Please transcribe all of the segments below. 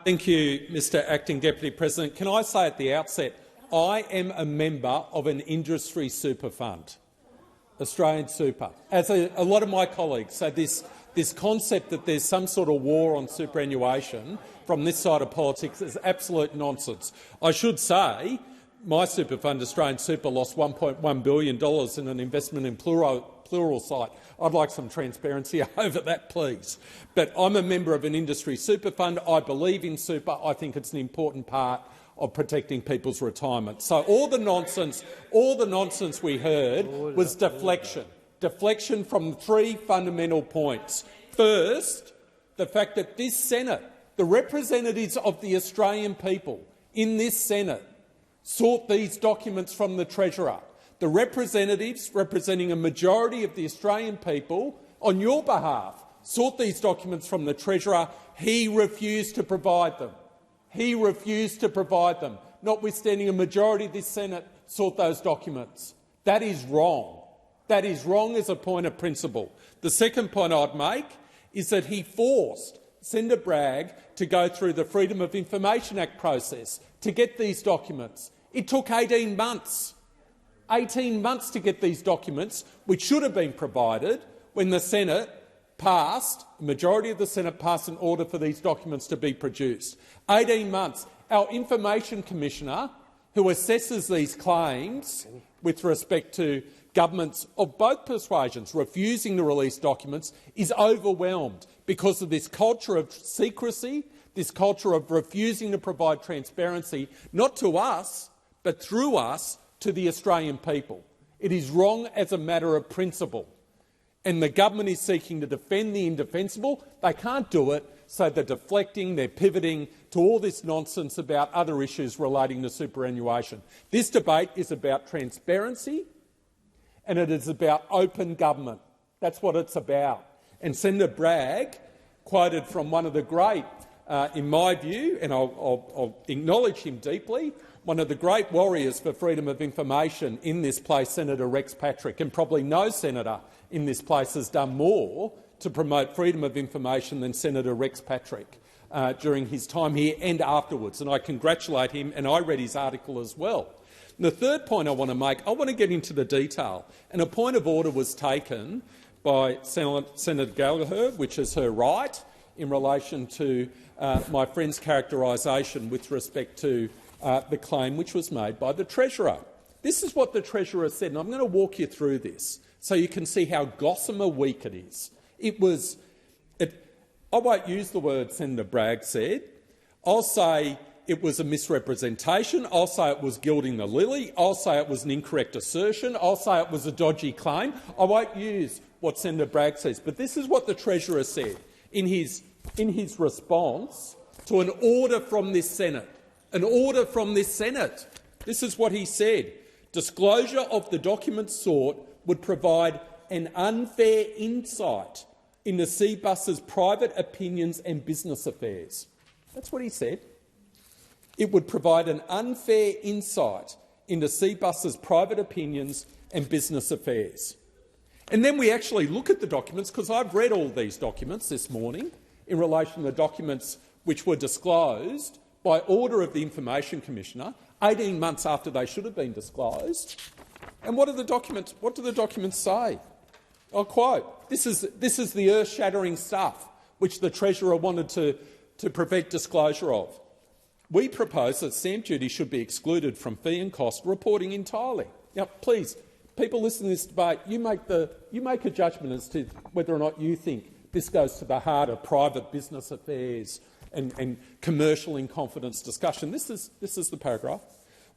Thank you, Mr Acting Deputy President. Can I say at the outset, I am a member of an industry super fund, Australian Super. As a lot of my colleagues, so this concept that there's some sort of war on superannuation from this side of politics is absolute nonsense. I should say my super fund, Australian Super, lost $1.1 billion in an investment in Pluralsight. I'd like some transparency over that, please. But I'm a member of an industry super fund. I believe in super. I think it's an important part of protecting people's retirement. So all the nonsense we heard was deflection from three fundamental points. First, the fact that this Senate, the representatives of the Australian people in this Senate, sought these documents from the Treasurer. The representatives, representing a majority of the Australian people, on your behalf, sought these documents from the Treasurer. He refused to provide them. He refused to provide them, notwithstanding a majority of this Senate sought those documents. That is wrong. That is wrong as a point of principle. The second point I'd make is that he forced Senator Bragg to go through the Freedom of Information Act process to get these documents. It took 18 months. 18 months to get these documents, which should have been provided when the Senate passed, the majority of the Senate passed an order for these documents to be produced. 18 months. Our Information Commissioner, who assesses these claims with respect to governments of both persuasions refusing to release documents, is overwhelmed because of this culture of secrecy, this culture of refusing to provide transparency, not to us, but through us, to the Australian people. It is wrong as a matter of principle, and the government is seeking to defend the indefensible. They can't do it, so they're deflecting, they're pivoting to all this nonsense about other issues relating to superannuation. This debate is about transparency and it is about open government. That's what it's about. And Senator Bragg quoted from one of the great, in my view, and I'll acknowledge him deeply, one of the great warriors for freedom of information in this place, Senator Rex Patrick, and probably no senator in this place has done more to promote freedom of information than Senator Rex Patrick during his time here and afterwards, and I congratulate him, and I read his article as well. And the third point I want to make, I want to get into the detail, and a point of order was taken by Senator Gallagher, which is her right, in relation to my friend's characterisation with respect to the claim which was made by the Treasurer. This is what the Treasurer said, and I'm going to walk you through this so you can see how gossamer weak it is. I won't use the word Senator Bragg said. I'll say it was a misrepresentation. I'll say it was gilding the lily. I'll say it was an incorrect assertion. I'll say it was a dodgy claim. I won't use what Senator Bragg says, but this is what the Treasurer said in his response to an order from this Senate. An order from this Senate. This is what he said. Disclosure of the documents sought would provide an unfair insight into Cbus's private opinions and business affairs. That's what he said. It would provide an unfair insight into Cbus's private opinions and business affairs. And then we actually look at the documents, because I've read all these documents this morning in relation to the documents which were disclosed by order of the Information Commissioner 18 months after they should have been disclosed. And what do the documents say? I'll quote. This is the earth-shattering stuff which the Treasurer wanted to prevent disclosure of. We propose that stamp duty should be excluded from fee and cost reporting entirely. Now, please, people listening to this debate, you make a judgment as to whether or not you think this goes to the heart of private business affairs and commercial in confidence discussion. This is the paragraph.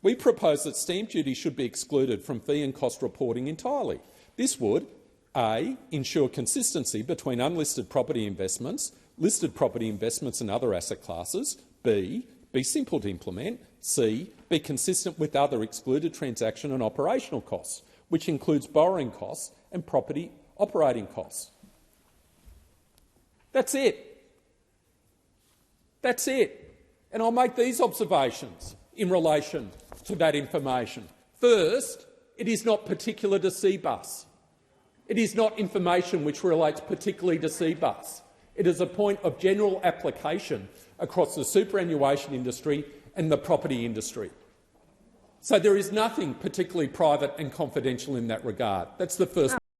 We propose that stamp duty should be excluded from fee and cost reporting entirely. This would A, ensure consistency between unlisted property investments, listed property investments and other asset classes. B, be simple to implement. C, be consistent with other excluded transaction and operational costs, which includes borrowing costs and property operating costs. That's it. That's it. And I'll make these observations in relation to that information. First, it is not particular to Cbus. It is not information which relates particularly to Cbus. It is a point of general application across the superannuation industry and the property industry. So there is nothing particularly private and confidential in that regard. That's the first